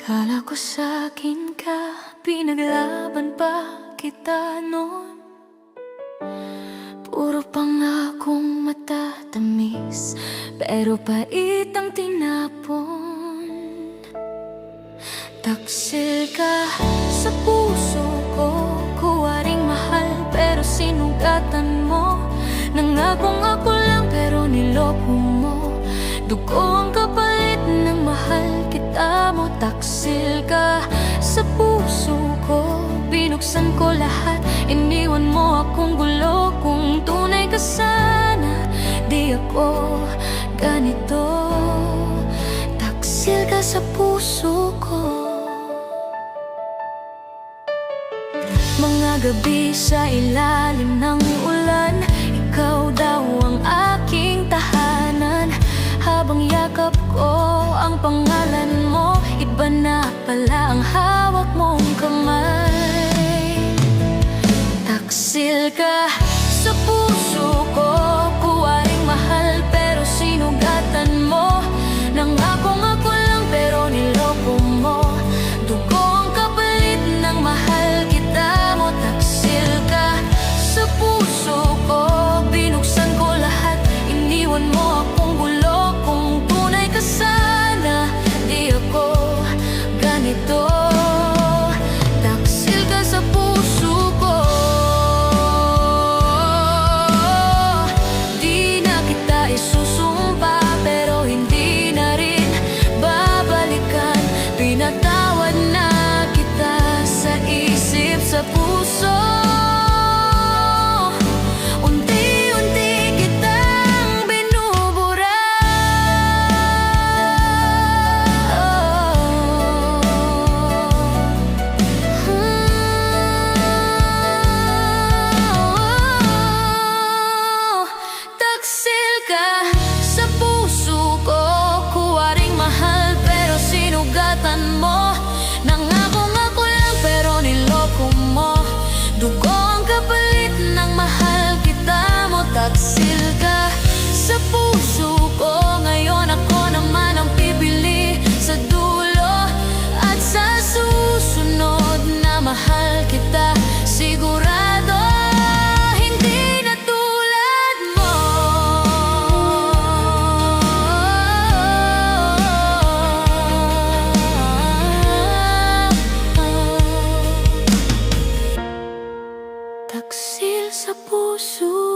Kala ko sa'kin ka, pinaglaban pa kita noon. Puro pangakong matatamis, pero pait ang tinapon. Taksil ka sa puso ko, kuwaring mahal pero sinugatan mo. Nangakong ako lang pero niloko mo. Dugo ang kapalit ng mahal kita mo. Taksil ka sa puso ko, binuksan ko lahat. Iniwan mo akong gulo. Kung tunay ka sana, di ako ganito. Taksil ka sa puso ko. Mga gabi sa ilalim ng ulan, ikaw daw ang aking tahanan. Habang yakap ko ang pangalan mo, iba na pala ang hawak mong kamay. Taksil ka sa puso ko, kuwaring mahal pero sinugatan mo. Nangakong ako lang pero niloko mo. Dugo ang kapalit ng mahal kita mo. Taksil ka sa puso ko, binuksan ko lahat. Iniwan mo akong gulo. Kung tunay ka sana, di ako ganito. Taksil ka sa puso ko. Di na kita isusumpa, pero hindi na rin babalikan. Pinatawad na kita sa isip, sa puso. Unti-unti kitang binubura. Taksil ka sa puso ko, kuwaring mahal pero sinugatan mo. Nangakong ako lang pero niloko mo. Dugo ang kapalit ng mahal kita mo. Taksil ka sa puso ko, ngayon ako naman ang pipili sa dulo. At sa susunod na mahal kita, sigurado hindi na tulad mo. Taksil sa puso